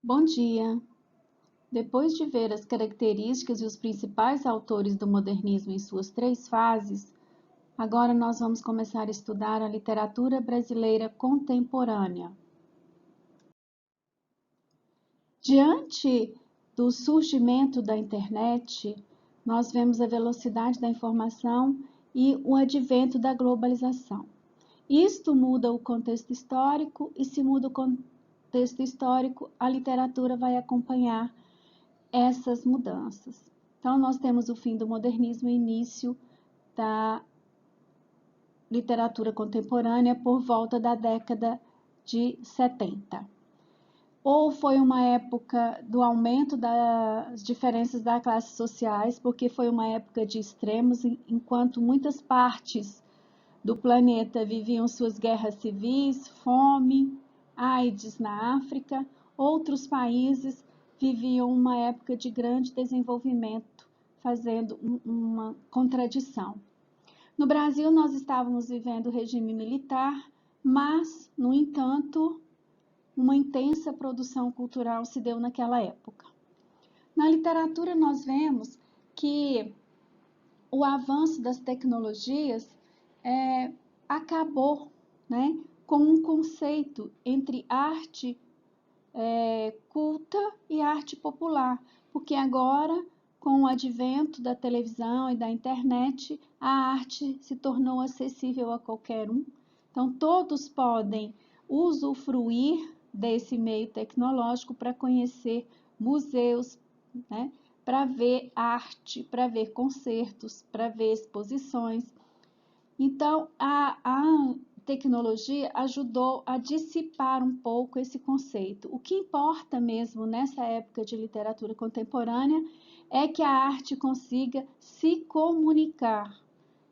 Bom dia! Depois de ver as características e os principais autores do modernismo em suas três fases, agora nós vamos começar a estudar a literatura brasileira contemporânea. Diante do surgimento da internet, nós vemos a velocidade da informação e o advento da globalização. Isto muda o contexto histórico e, se muda o contexto histórico, a literatura vai acompanhar essas mudanças. Então, nós temos o fim do modernismo e início da literatura contemporânea por volta da década de 70. Ou foi uma época do aumento das diferenças das classes sociais, porque foi uma época de extremos, enquanto muitas partes do planeta viviam suas guerras civis, fome, AIDS na África, outros países viviam uma época de grande desenvolvimento, fazendo uma contradição. No Brasil, nós estávamos vivendo o regime militar, mas, no entanto, uma intensa produção cultural se deu naquela época. Na literatura, nós vemos que o avanço das tecnologias acabou, né, com um conceito entre arte culta e arte popular, porque agora, com o advento da televisão e da internet, a arte se tornou acessível a qualquer um. Então, todos podem usufruir desse meio tecnológico para conhecer museus, né? Para ver arte, para ver concertos, para ver exposições. Então, a tecnologia ajudou a dissipar um pouco esse conceito. O que importa mesmo nessa época de literatura contemporânea é que a arte consiga se comunicar.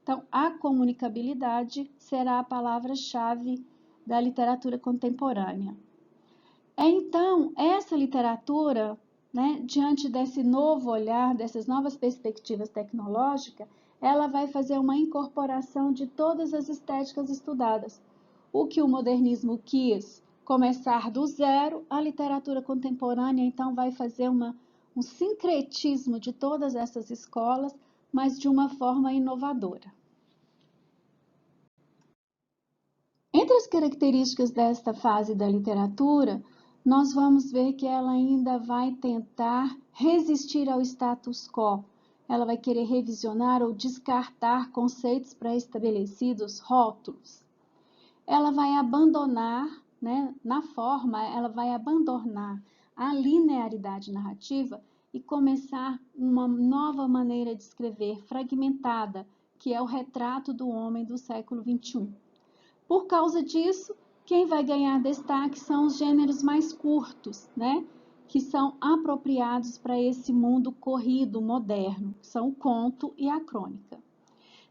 Então, a comunicabilidade será a palavra-chave da literatura contemporânea. Então, essa literatura, né, diante desse novo olhar, dessas novas perspectivas tecnológicas, ela vai fazer uma incorporação de todas as estéticas estudadas. O que o modernismo quis começar do zero, a literatura contemporânea, então, vai fazer um sincretismo de todas essas escolas, mas de uma forma inovadora. Entre as características desta fase da literatura, nós vamos ver que ela ainda vai tentar resistir ao status quo. Ela vai querer revisionar ou descartar conceitos pré-estabelecidos, rótulos. Ela vai abandonar, né, na forma, ela vai abandonar a linearidade narrativa e começar uma nova maneira de escrever, fragmentada, que é o retrato do homem do século XXI. Por causa disso, quem vai ganhar destaque são os gêneros mais curtos, né? Que são apropriados para esse mundo corrido moderno, são o conto e a crônica.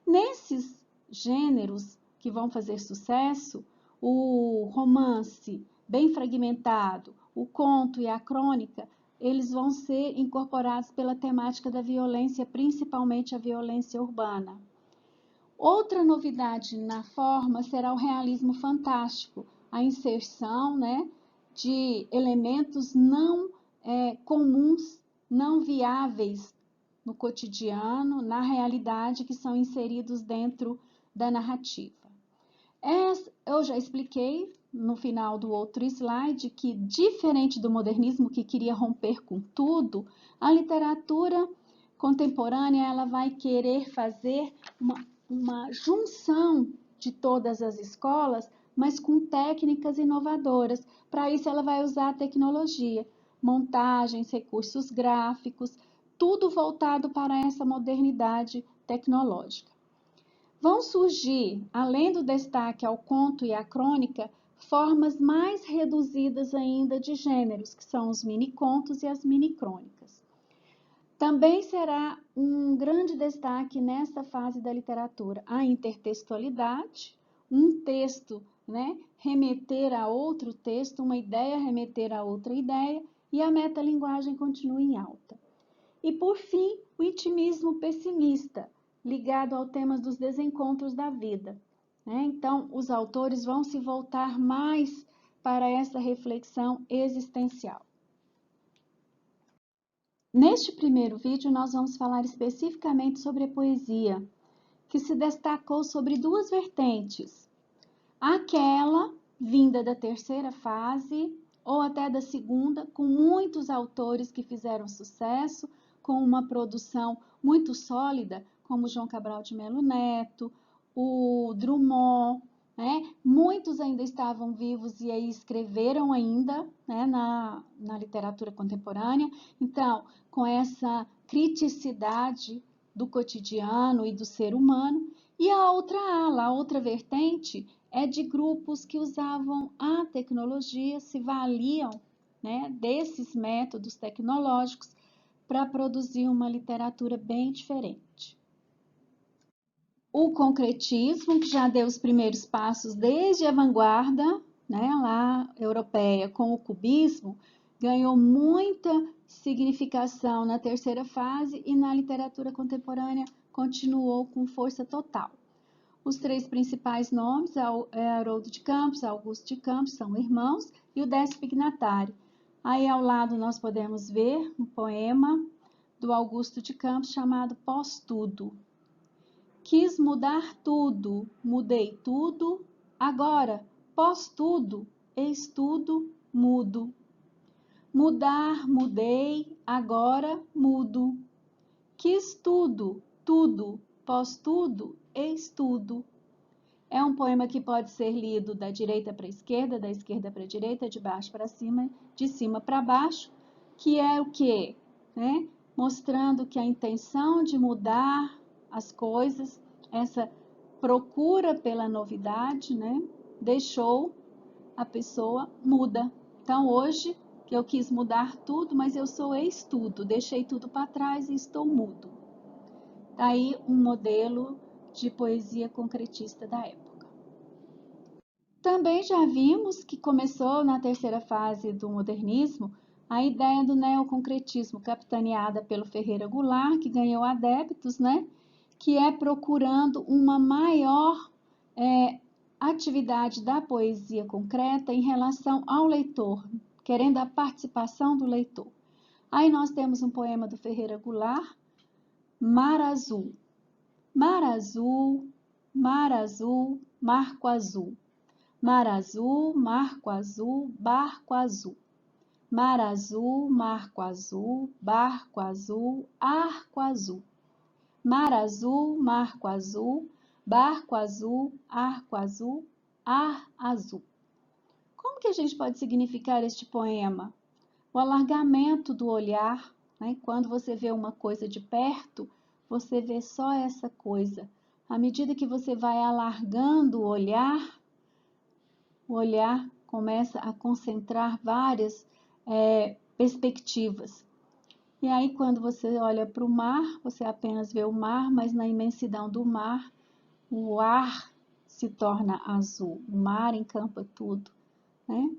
Nesses gêneros que vão fazer sucesso, o romance bem fragmentado, o conto e a crônica, eles vão ser incorporados pela temática da violência, principalmente a violência urbana. Outra novidade na forma será o realismo fantástico, a inserção, né, de elementos não comuns, não viáveis no cotidiano, na realidade, que são inseridos dentro da narrativa. Eu já expliquei no final do outro slide que, diferente do modernismo, que queria romper com tudo, a literatura contemporânea ela vai querer fazer uma junção de todas as escolas, mas com técnicas inovadoras. Para isso, ela vai usar a tecnologia, montagens, recursos gráficos, tudo voltado para essa modernidade tecnológica. Vão surgir, além do destaque ao conto e à crônica, formas mais reduzidas ainda de gêneros, que são os mini-contos e as mini-crônicas. Também será um grande destaque nesta fase da literatura a intertextualidade, um texto, né, remeter a outro texto, uma ideia remeter a outra ideia, e a metalinguagem continua em alta. E, por fim, o intimismo pessimista, ligado ao tema dos desencontros da vida, né? Então, os autores vão se voltar mais para essa reflexão existencial. Neste primeiro vídeo, nós vamos falar especificamente sobre a poesia, que se destacou sobre duas vertentes. Aquela vinda da terceira fase, ou até da segunda, com muitos autores que fizeram sucesso, com uma produção muito sólida, como João Cabral de Melo Neto, o Drummond, né? Muitos ainda estavam vivos e aí escreveram ainda, né, na literatura contemporânea. Então, com essa criticidade do cotidiano e do ser humano. E a outra ala, a outra vertente, é de grupos que usavam a tecnologia, se valiam, né, desses métodos tecnológicos para produzir uma literatura bem diferente. O concretismo, que já deu os primeiros passos desde a vanguarda, né, lá europeia, com o cubismo, ganhou muita significação na terceira fase e na literatura contemporânea continuou com força total. Os três principais nomes, Haroldo de Campos, Augusto de Campos, são irmãos, e o Décio Pignatari. Aí ao lado nós podemos ver um poema do Augusto de Campos chamado Pós-Tudo. Quis mudar tudo, mudei tudo, agora, pós tudo, eis tudo, mudo. Mudar, mudei, agora mudo. Quis tudo, tudo, pós tudo, eis tudo. É um poema que pode ser lido da direita para a esquerda, da esquerda para a direita, de baixo para cima, de cima para baixo, que é o quê? Né? Mostrando que a intenção de mudar as coisas, essa procura pela novidade, né? Deixou a pessoa muda. Então, hoje, que eu quis mudar tudo, mas eu sou ex-tudo, deixei tudo para trás e estou mudo. Tá aí um modelo de poesia concretista da época. Também já vimos que começou na terceira fase do modernismo a ideia do neoconcretismo, capitaneada pelo Ferreira Goulart, que ganhou adeptos, né? Que é procurando uma maior atividade da poesia concreta em relação ao leitor, querendo a participação do leitor. Aí nós temos um poema do Ferreira Goulart, Mar Azul. Mar azul, mar azul, marco azul. Mar azul, marco azul, barco azul. Mar azul, marco azul, barco azul, arco azul. Mar azul, marco azul, barco azul, arco azul, ar azul. Como que a gente pode significar este poema? O alargamento do olhar, né? Quando você vê uma coisa de perto, você vê só essa coisa. À medida que você vai alargando o olhar começa a concentrar várias perspectivas. E aí, quando você olha para o mar, você apenas vê o mar, mas na imensidão do mar, o ar se torna azul, o mar encampa tudo, né?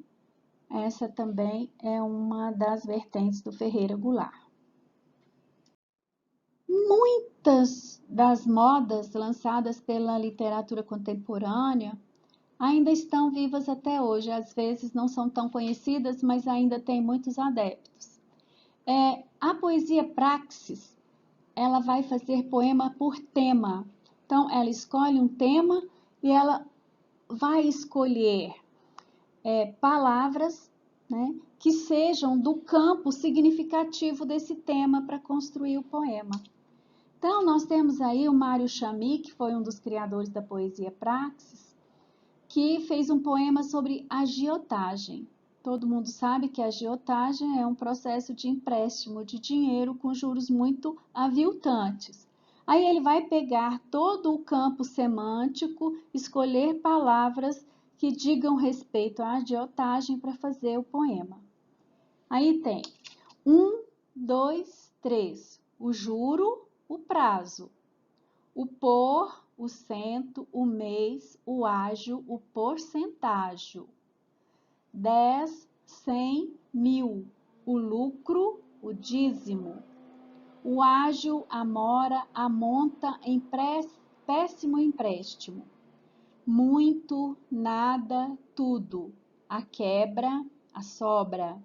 Essa também é uma das vertentes do Ferreira Goulart. Muitas das modas lançadas pela literatura contemporânea ainda estão vivas até hoje. Às vezes não são tão conhecidas, mas ainda tem muitos adeptos. A poesia praxis, ela vai fazer poema por tema. Então, ela escolhe um tema e ela vai escolher palavras, né, que sejam do campo significativo desse tema para construir o poema. Então, nós temos aí o Mário Chamy, que foi um dos criadores da poesia praxis, que fez um poema sobre agiotagem. Todo mundo sabe que a agiotagem é um processo de empréstimo de dinheiro com juros muito aviltantes. Aí ele vai pegar todo o campo semântico, escolher palavras que digam respeito à agiotagem para fazer o poema. Aí tem 1, 2, 3, o juro, o prazo, o por, o cento, o mês, o ágio, o porcentágio. 10, 100, 1000, o lucro, o dízimo. O ágio, a mora, a monta, péssimo empréstimo. Muito, nada, tudo. A quebra, a sobra.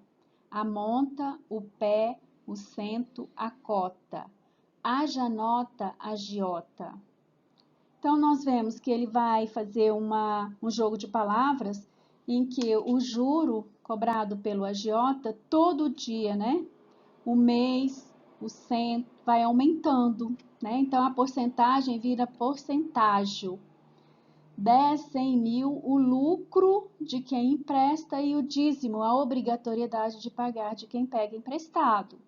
A monta, o pé, o cento, a cota. Haja nota, agiota. Então, nós vemos que ele vai fazer um jogo de palavras em que o juro cobrado pelo agiota todo dia, né? O mês, o cento, vai aumentando, né? Então, a porcentagem vira porcentágio. 10, 100 mil, o lucro de quem empresta e o dízimo, a obrigatoriedade de pagar de quem pega emprestado.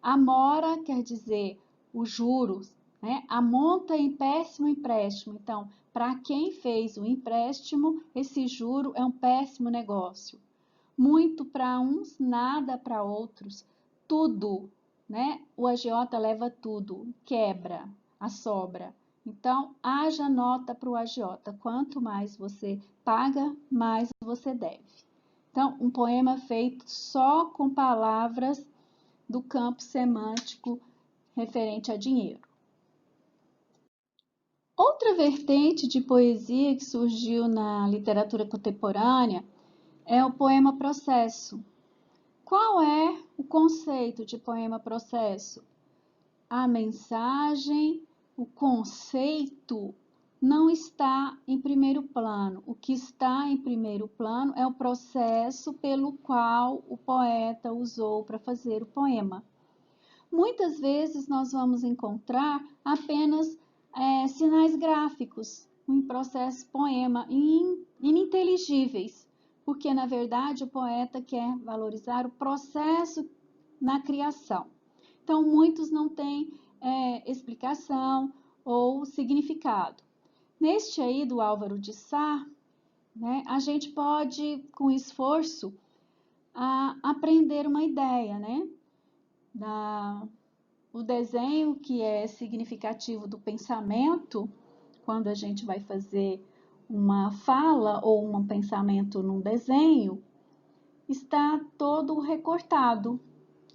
A mora quer dizer os juros, né? A monta em péssimo empréstimo. Então, para quem fez o empréstimo, esse juro é um péssimo negócio. Muito para uns, nada para outros. Tudo, né? O agiota leva tudo, quebra, a sobra. Então, haja nota para o agiota. Quanto mais você paga, mais você deve. Então, um poema feito só com palavras do campo semântico referente a dinheiro. Outra vertente de poesia que surgiu na literatura contemporânea é o poema processo. Qual é o conceito de poema processo? A mensagem, o conceito não está em primeiro plano. O que está em primeiro plano é o processo pelo qual o poeta usou para fazer o poema. Muitas vezes nós vamos encontrar apenas sinais gráficos em processo poema ininteligíveis, porque na verdade o poeta quer valorizar o processo na criação. Então, muitos não têm explicação ou significado. Neste aí do Álvaro de Sá, né, a gente pode, com esforço, aprender uma ideia, né? O desenho que é significativo do pensamento, quando a gente vai fazer uma fala ou um pensamento num desenho, está todo recortado,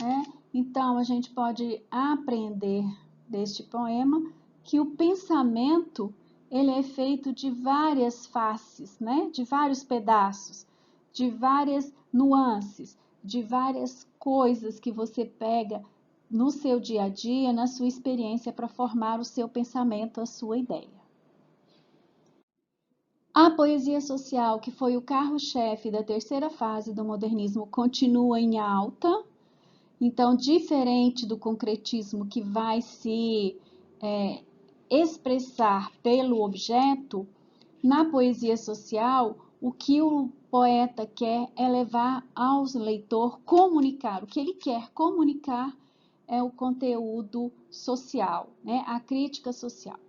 né? Então, a gente pode aprender deste poema que o pensamento ele é feito de várias faces, né? De vários pedaços, de várias nuances, de várias coisas que você pega no seu dia a dia, na sua experiência para formar o seu pensamento, a sua ideia. A poesia social, que foi o carro-chefe da terceira fase do modernismo, continua em alta. Então, diferente do concretismo que vai se expressar pelo objeto, na poesia social, o que o poeta quer é levar ao leitor comunicar. O que ele quer comunicar é o conteúdo social, né? A crítica social.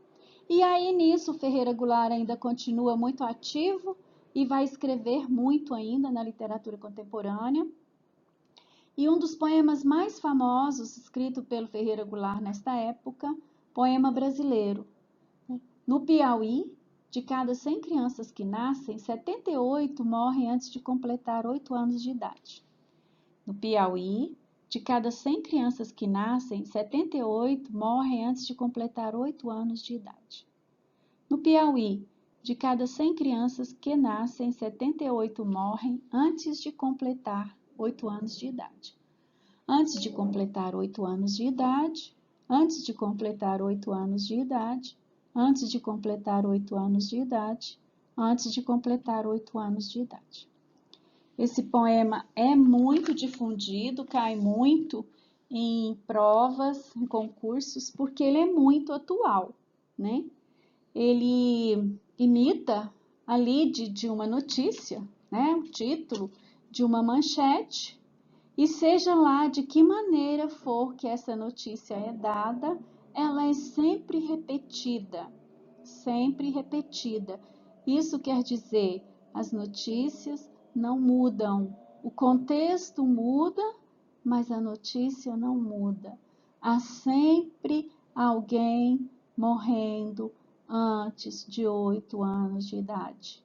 E aí, nisso, Ferreira Goulart ainda continua muito ativo e vai escrever muito ainda na literatura contemporânea. E um dos poemas mais famosos escrito pelo Ferreira Goulart nesta época, Poema Brasileiro. No Piauí, de cada 100 crianças que nascem, 78 morrem antes de completar 8 anos de idade. No Piauí, de cada 100 crianças que nascem, 78 morrem antes de completar 8 anos de idade. No Piauí, de cada 100 crianças que nascem, 78 morrem antes de completar 8 anos de idade. Antes de completar 8 anos de idade, antes de completar 8 anos de idade, antes de completar 8 anos de idade, antes de completar 8 anos de idade. Esse poema é muito difundido, cai muito em provas, em concursos, porque ele é muito atual, né? Ele imita a lead de uma notícia, né? O título de uma manchete, e seja lá de que maneira for que essa notícia é dada, ela é sempre repetida, sempre repetida. Isso quer dizer, as notícias não mudam, o contexto muda, mas a notícia não muda. Há sempre alguém morrendo antes de 8 anos de idade.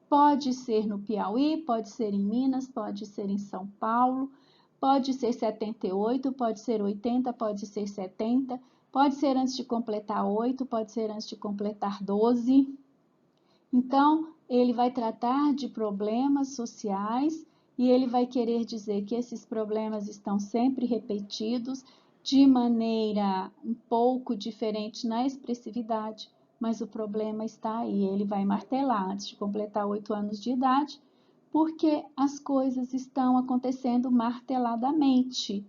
Pode ser no Piauí, pode ser em Minas, pode ser em São Paulo, pode ser 78, pode ser 80, pode ser 70, pode ser antes de completar 8, pode ser antes de completar 12. Então, ele vai tratar de problemas sociais e ele vai querer dizer que esses problemas estão sempre repetidos, de maneira um pouco diferente na expressividade, mas o problema está aí. Ele vai martelar antes de completar 8 anos de idade, porque as coisas estão acontecendo marteladamente.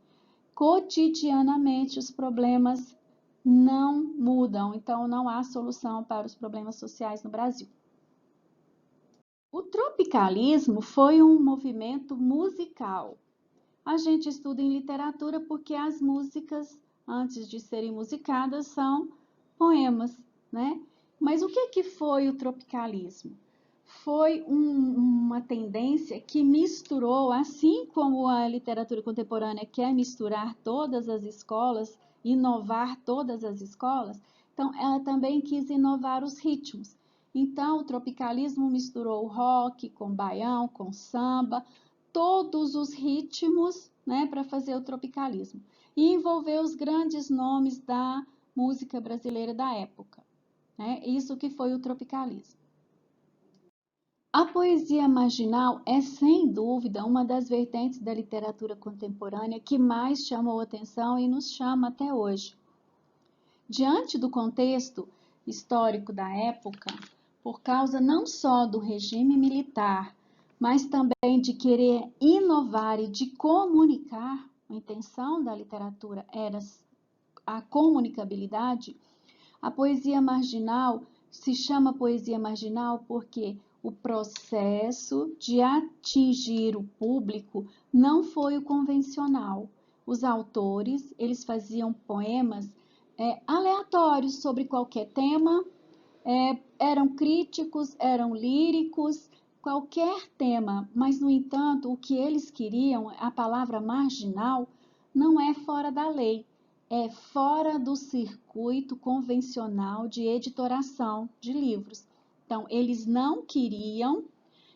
Cotidianamente, os problemas não mudam, então não há solução para os problemas sociais no Brasil. O tropicalismo foi um movimento musical. A gente estuda em literatura porque as músicas, antes de serem musicadas, são poemas, né? Mas o que foi o tropicalismo? Foi uma tendência que misturou, assim como a literatura contemporânea quer misturar todas as escolas, inovar todas as escolas, então ela também quis inovar os ritmos. Então, o tropicalismo misturou o rock com baião, com samba, todos os ritmos, né, para fazer o tropicalismo. E envolveu os grandes nomes da música brasileira da época, né? Isso que foi o tropicalismo. A poesia marginal é, sem dúvida, uma das vertentes da literatura contemporânea que mais chamou atenção e nos chama até hoje. Diante do contexto histórico da época, por causa não só do regime militar, mas também de querer inovar e de comunicar, a intenção da literatura era a comunicabilidade, a poesia marginal se chama poesia marginal porque o processo de atingir o público não foi o convencional. Os autores, eles faziam poemas aleatórios sobre qualquer tema, eram críticos, eram líricos, qualquer tema, mas, no entanto, o que eles queriam, a palavra marginal, não é fora da lei, é fora do circuito convencional de editoração de livros. Então, eles não queriam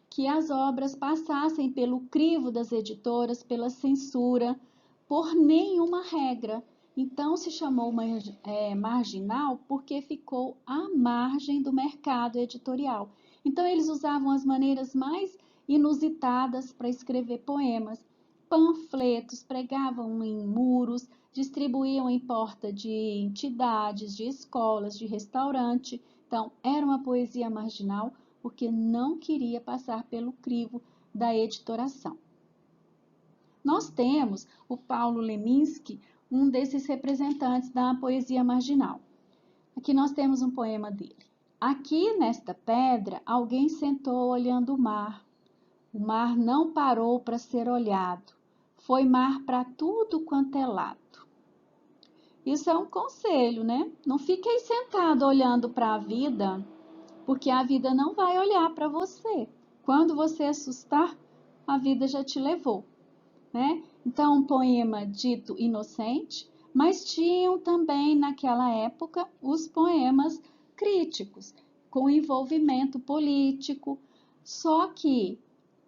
que as obras passassem pelo crivo das editoras, pela censura, por nenhuma regra. Então, se chamou marginal porque ficou à margem do mercado editorial. Então, eles usavam as maneiras mais inusitadas para escrever poemas, panfletos, pregavam em muros, distribuíam em porta de entidades, de escolas, de restaurante. Então, era uma poesia marginal porque não queria passar pelo crivo da editoração. Nós temos o Paulo Leminski, um desses representantes da poesia marginal. Aqui nós temos um poema dele. Aqui nesta pedra, alguém sentou olhando o mar. O mar não parou para ser olhado. Foi mar para tudo quanto é lado. Isso é um conselho, né? Não fique aí sentado olhando para a vida, porque a vida não vai olhar para você. Quando você assustar, a vida já te levou, né? Então, um poema dito inocente, mas tinham também naquela época os poemas críticos, com envolvimento político, só que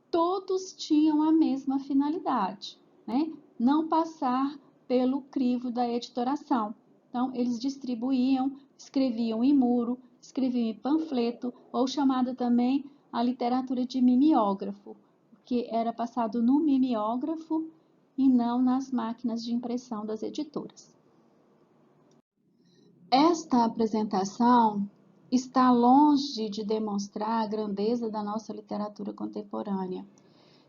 todos tinham a mesma finalidade, né? Não passar pelo crivo da editoração. Então, eles distribuíam, escreviam em muro, escreviam em panfleto, ou chamada também a literatura de mimeógrafo, porque era passado no mimeógrafo e não nas máquinas de impressão das editoras. Esta apresentação está longe de demonstrar a grandeza da nossa literatura contemporânea.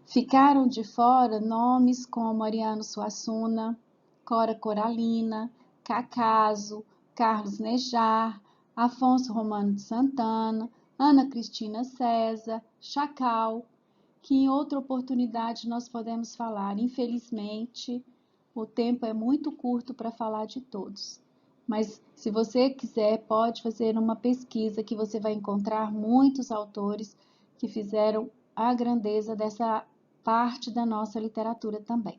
Ficaram de fora nomes como Ariano Suassuna, Cora Coralina, Cacaso, Carlos Nejar, Afonso Romano de Santana, Ana Cristina César, Chacal, que em outra oportunidade nós podemos falar. Infelizmente, o tempo é muito curto para falar de todos. Mas, se você quiser, pode fazer uma pesquisa que você vai encontrar muitos autores que fizeram a grandeza dessa parte da nossa literatura também.